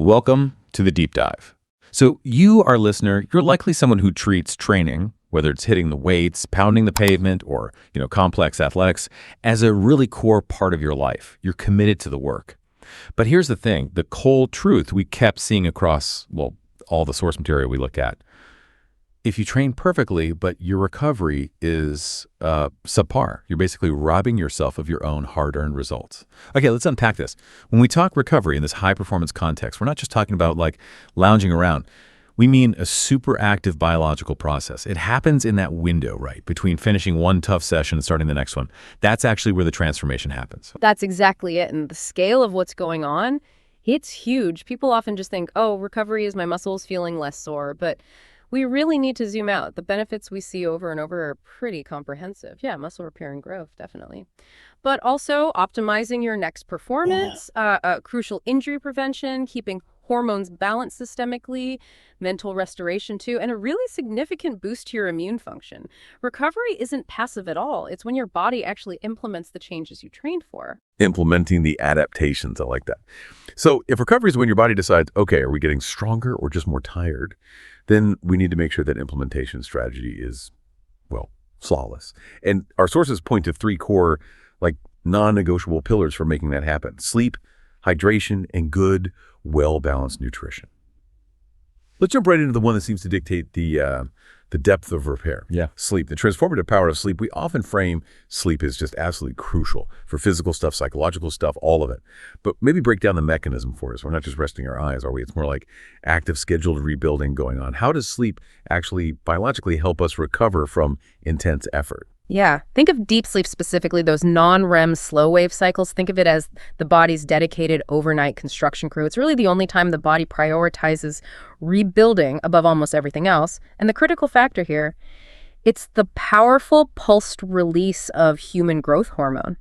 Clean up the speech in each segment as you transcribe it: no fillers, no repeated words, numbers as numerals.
Welcome to the deep dive. So you, our listener, you're likely someone who treats training, whether it's hitting the weights, pounding the pavement, or, complex athletics, as a really core part of your life. You're committed to the work. But here's the thing, the cold truth we kept seeing across, all the source material we look at. If you train perfectly, but your recovery is subpar, you're basically robbing yourself of your own hard-earned results. Okay, let's unpack this. When we talk recovery in this high-performance context, we're not just talking about lounging around. We mean a super active biological process. It happens in that window, right, between finishing one tough session and starting the next one. That's actually where the transformation happens. That's exactly it. And the scale of what's going on, it's huge. People often just think, oh, recovery is my muscles feeling less sore, but we really need to zoom out. The benefits we see over and over are pretty comprehensive. Yeah, muscle repair and growth, definitely. But also optimizing your next performance, crucial injury prevention, keeping hormones balanced systemically, mental restoration too, and a really significant boost to your immune function. Recovery isn't passive at all. It's when your body actually implements the changes you trained for. Implementing the adaptations. I like that. So if recovery is when your body decides, okay, are we getting stronger or just more tired? Then we need to make sure that implementation strategy is, flawless. And our sources point to three core, non-negotiable pillars for making that happen: sleep, hydration, and good, well-balanced nutrition. Let's jump right into the one that seems to dictate the depth of repair. Yeah. Sleep. The transformative power of sleep. We often frame sleep as just absolutely crucial for physical stuff, psychological stuff, all of it. But maybe break down the mechanism for us. We're not just resting our eyes, are we? It's more like active scheduled rebuilding going on. How does sleep actually biologically help us recover from intense effort? Yeah. Think of deep sleep specifically, those non-REM slow wave cycles. Think of it as the body's dedicated overnight construction crew. It's really the only time the body prioritizes rebuilding above almost everything else. And the critical factor here, it's the powerful pulsed release of human growth hormone.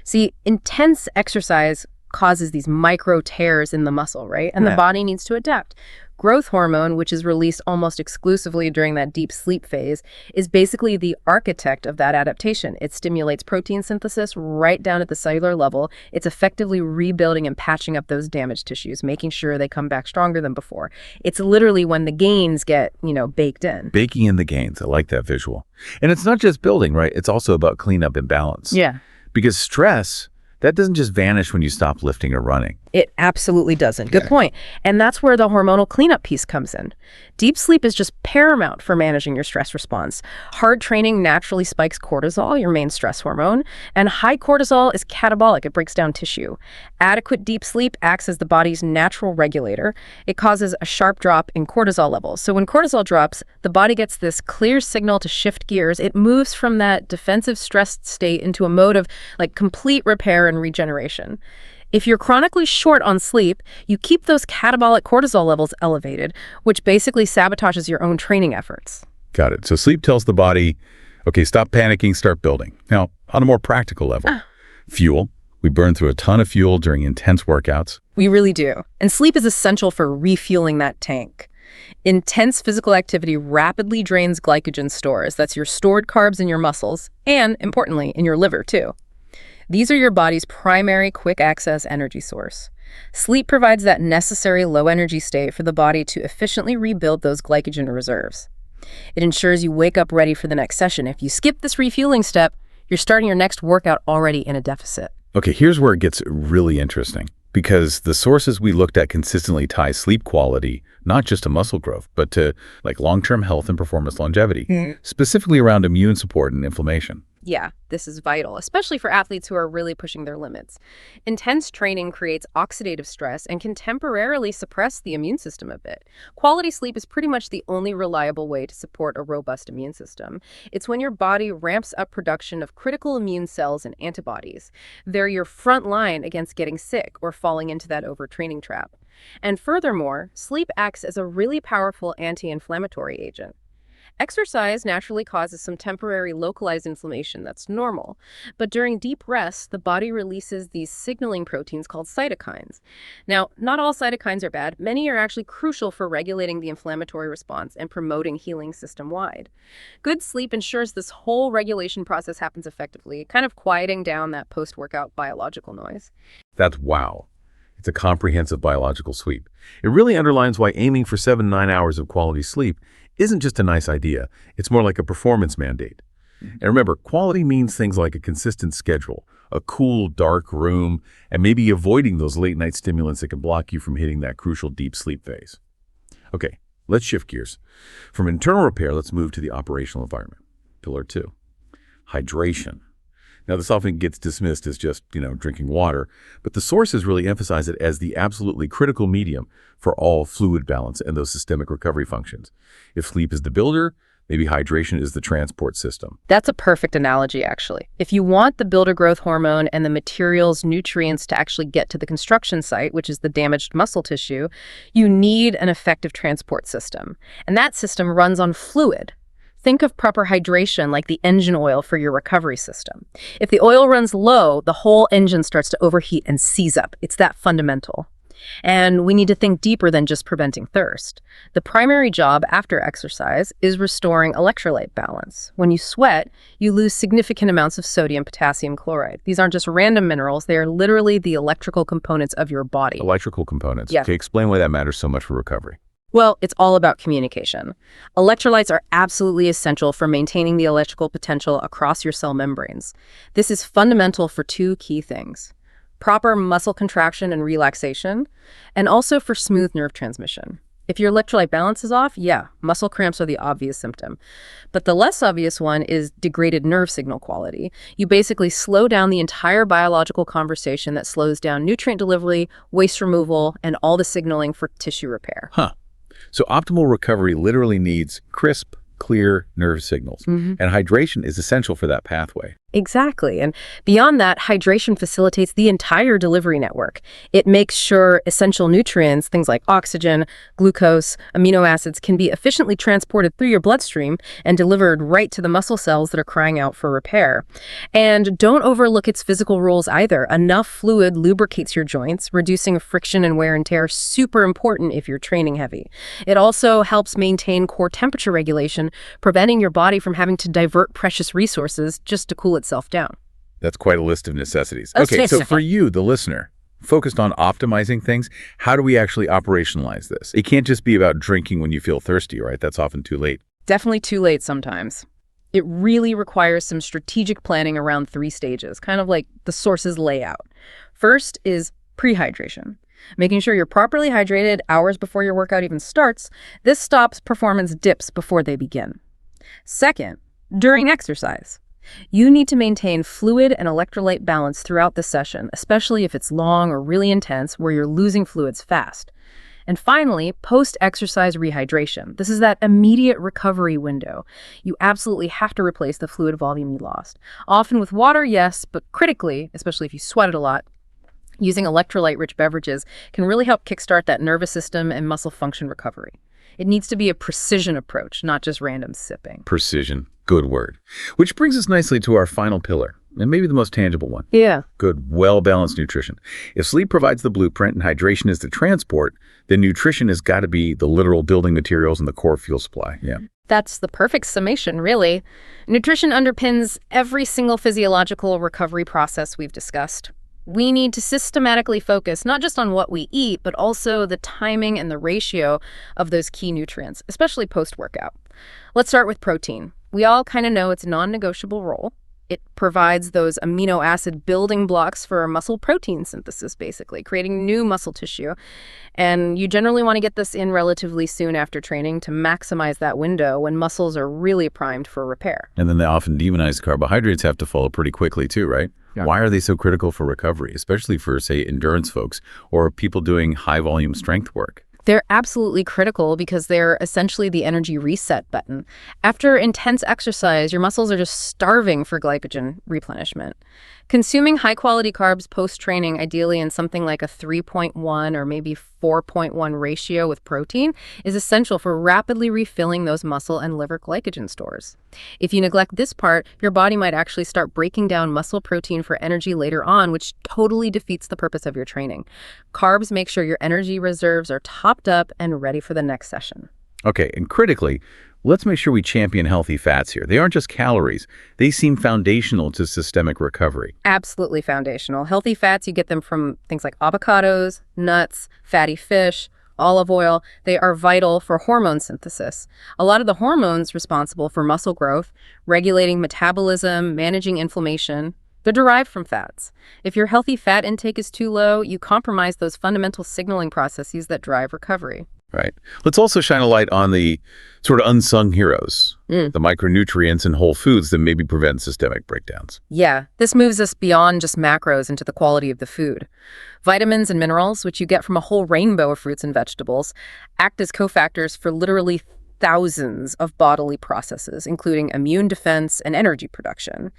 See, intense exercise causes these micro tears in the muscle, right? And the body needs to adapt. Growth hormone, which is released almost exclusively during that deep sleep phase, is basically the architect of that adaptation. It stimulates protein synthesis right down at the cellular level. It's effectively rebuilding and patching up those damaged tissues, making sure they come back stronger than before. It's literally when the gains get, baked in. Baking in the gains. I like that visual. And it's not just building, right? It's also about cleanup and balance. Yeah. Because stress, that doesn't just vanish when you stop lifting or running. It absolutely doesn't. Good point. And that's where the hormonal cleanup piece comes in. Deep sleep is just paramount for managing your stress response. Hard training naturally spikes cortisol, your main stress hormone, and high cortisol is catabolic. It breaks down tissue. Adequate deep sleep acts as the body's natural regulator. It causes a sharp drop in cortisol levels. So when cortisol drops, the body gets this clear signal to shift gears. It moves from that defensive stressed state into a mode of complete repair and regeneration. If you're chronically short on sleep, you keep those catabolic cortisol levels elevated, which basically sabotages your own training efforts. Got it. So sleep tells the body, okay, stop panicking, start building. Now, on a more practical level, fuel. We burn through a ton of fuel during intense workouts. We really do. And sleep is essential for refueling that tank. Intense physical activity rapidly drains glycogen stores. That's your stored carbs in your muscles and, importantly, in your liver, too. These are your body's primary quick-access energy source. Sleep provides that necessary low-energy state for the body to efficiently rebuild those glycogen reserves. It ensures you wake up ready for the next session. If you skip this refueling step, you're starting your next workout already in a deficit. Okay, here's where it gets really interesting, because the sources we looked at consistently tie sleep quality not just to muscle growth, but to long-term health and performance longevity, specifically around immune support and inflammation. Yeah, this is vital, especially for athletes who are really pushing their limits. Intense training creates oxidative stress and can temporarily suppress the immune system a bit. Quality sleep is pretty much the only reliable way to support a robust immune system. It's when your body ramps up production of critical immune cells and antibodies. They're your front line against getting sick or falling into that overtraining trap. And furthermore, sleep acts as a really powerful anti-inflammatory agent. Exercise naturally causes some temporary localized inflammation that's normal, but during deep rest, the body releases these signaling proteins called cytokines. Now, not all cytokines are bad. Many are actually crucial for regulating the inflammatory response and promoting healing system-wide. Good sleep ensures this whole regulation process happens effectively, kind of quieting down that post-workout biological noise. That's wow. It's a comprehensive biological sweep. It really underlines why aiming for 7 to 9 hours of quality sleep isn't just a nice idea. It's more like a performance mandate. And remember, quality means things like a consistent schedule, a cool, dark room, and maybe avoiding those late-night stimulants that can block you from hitting that crucial deep sleep phase. Okay, let's shift gears. From internal repair, let's move to the operational environment. Pillar 2, hydration. Now, this often gets dismissed as just, drinking water, but the sources really emphasize it as the absolutely critical medium for all fluid balance and those systemic recovery functions. If sleep is the builder, maybe hydration is the transport system. That's a perfect analogy, actually. If you want the builder growth hormone and the materials, nutrients to actually get to the construction site, which is the damaged muscle tissue, you need an effective transport system. And that system runs on fluid. Think of proper hydration like the engine oil for your recovery system. If the oil runs low, the whole engine starts to overheat and seize up. It's that fundamental. And we need to think deeper than just preventing thirst. The primary job after exercise is restoring electrolyte balance. When you sweat, you lose significant amounts of sodium, potassium chloride. These aren't just random minerals. They are literally the electrical components of your body. Electrical components. Yes. Okay, explain why that matters so much for recovery. Well, it's all about communication. Electrolytes are absolutely essential for maintaining the electrical potential across your cell membranes. This is fundamental for 2 key things: proper muscle contraction and relaxation, and also for smooth nerve transmission. If your electrolyte balance is off, muscle cramps are the obvious symptom. But the less obvious one is degraded nerve signal quality. You basically slow down the entire biological conversation that slows down nutrient delivery, waste removal, and all the signaling for tissue repair. So optimal recovery literally needs crisp, clear nerve signals. And hydration is essential for that pathway. Exactly. And beyond that, hydration facilitates the entire delivery network. It makes sure essential nutrients, things like oxygen, glucose, amino acids, can be efficiently transported through your bloodstream and delivered right to the muscle cells that are crying out for repair. And don't overlook its physical roles either. Enough fluid lubricates your joints, reducing friction and wear and tear, super important if you're training heavy. It also helps maintain core temperature regulation, preventing your body from having to divert precious resources just to cool itself down. That's quite a list of necessities. That's Okay, so nice. for you, the listener, focused on optimizing things, how do we actually operationalize this? It can't just be about drinking when you feel thirsty, right? That's often too late. Definitely too late sometimes. It really requires some strategic planning around 3 stages, kind of like the source's layout. First is prehydration, making sure you're properly hydrated hours before your workout even starts. This stops performance dips before they begin. Second, during exercise, you need to maintain fluid and electrolyte balance throughout the session, especially if it's long or really intense where you're losing fluids fast. And finally, post-exercise rehydration. This is that immediate recovery window. You absolutely have to replace the fluid volume you lost. Often with water, yes, but critically, especially if you sweated a lot, using electrolyte-rich beverages can really help kickstart that nervous system and muscle function recovery. It needs to be a precision approach, not just random sipping. Precision. Good word. Which brings us nicely to our final pillar, and maybe the most tangible one. Yeah. Good, well-balanced nutrition. If sleep provides the blueprint and hydration is the transport, then nutrition has got to be the literal building materials and the core fuel supply. Yeah. That's the perfect summation, really. Nutrition underpins every single physiological recovery process we've discussed. We need to systematically focus not just on what we eat, but also the timing and the ratio of those key nutrients, especially post-workout. Let's start with protein. We all kind of know its non-negotiable role. It provides those amino acid building blocks for muscle protein synthesis, basically, creating new muscle tissue. And you generally want to get this in relatively soon after training to maximize that window when muscles are really primed for repair. And then the often demonized carbohydrates have to follow pretty quickly too, right? Yeah. Why are they so critical for recovery, especially for, say, endurance folks or people doing high-volume strength work? They're absolutely critical because they're essentially the energy reset button. After intense exercise, your muscles are just starving for glycogen replenishment. Consuming high-quality carbs post-training, ideally in something like a 3.1 or maybe 4.1 ratio with protein, is essential for rapidly refilling those muscle and liver glycogen stores. If you neglect this part, your body might actually start breaking down muscle protein for energy later on, which totally defeats the purpose of your training. Carbs make sure your energy reserves are topped up and ready for the next session. Okay, and critically, Let's make sure we champion healthy fats here. They aren't just calories. They seem foundational to systemic recovery. Absolutely foundational. Healthy fats, you get them from things like avocados, nuts, fatty fish, olive oil. They are vital for hormone synthesis. A lot of the hormones responsible for muscle growth, regulating metabolism, managing inflammation, they're derived from fats. If your healthy fat intake is too low, you compromise those fundamental signaling processes that drive recovery. Right. Let's also shine a light on the sort of unsung heroes, the micronutrients in whole foods that maybe prevent systemic breakdowns. Yeah, this moves us beyond just macros into the quality of the food. Vitamins and minerals, which you get from a whole rainbow of fruits and vegetables, act as cofactors for literally thousands of bodily processes, including immune defense and energy production.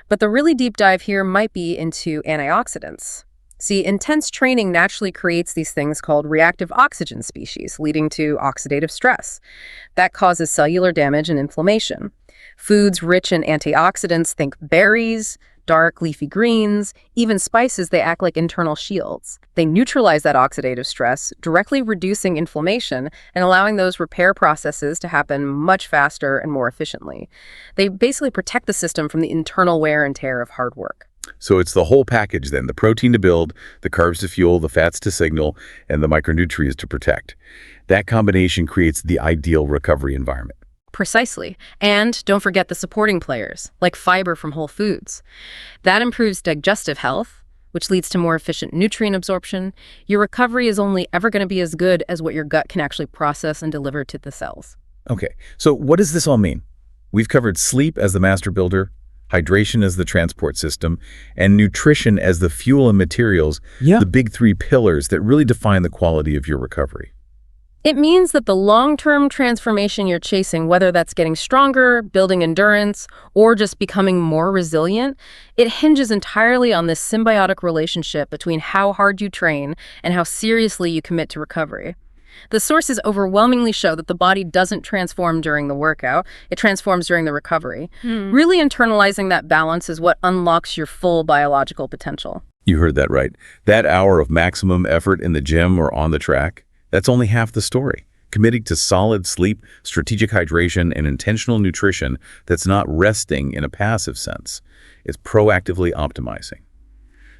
But the really deep dive here might be into antioxidants. See, intense training naturally creates these things called reactive oxygen species, leading to oxidative stress. That causes cellular damage and inflammation. Foods rich in antioxidants, think berries, dark leafy greens, even spices, they act like internal shields. They neutralize that oxidative stress, directly reducing inflammation and allowing those repair processes to happen much faster and more efficiently. They basically protect the system from the internal wear and tear of hard work. So it's the whole package then, the protein to build, the carbs to fuel, the fats to signal, and the micronutrients to protect. That combination creates the ideal recovery environment. Precisely. And don't forget the supporting players, like fiber from whole foods. That improves digestive health, which leads to more efficient nutrient absorption. Your recovery is only ever going to be as good as what your gut can actually process and deliver to the cells. Okay, so what does this all mean? We've covered sleep as the master builder, hydration as the transport system, and nutrition as the fuel and materials, the big three pillars that really define the quality of your recovery. It means that the long-term transformation you're chasing, whether that's getting stronger, building endurance, or just becoming more resilient, it hinges entirely on this symbiotic relationship between how hard you train and how seriously you commit to recovery. The sources overwhelmingly show that the body doesn't transform during the workout, it transforms during the recovery. Really internalizing that balance is what unlocks your full biological potential. You heard that right. That hour of maximum effort in the gym or on the track, that's only half the story. Committing to solid sleep, strategic hydration, and intentional nutrition that's not resting in a passive sense. It's proactively optimizing.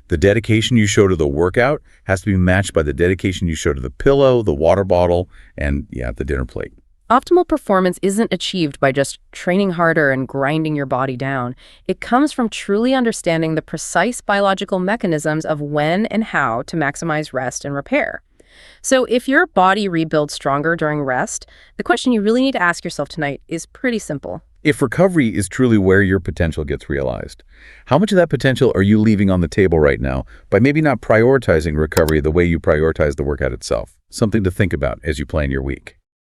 The dedication you show to the workout has to be matched by the dedication you show to the pillow, the water bottle, and, the dinner plate. Optimal performance isn't achieved by just training harder and grinding your body down. It comes from truly understanding the precise biological mechanisms of when and how to maximize rest and repair. So if your body rebuilds stronger during rest, the question you really need to ask yourself tonight is pretty simple. If recovery is truly where your potential gets realized, how much of that potential are you leaving on the table right now by maybe not prioritizing recovery the way you prioritize the workout itself? Something to think about as you plan your week.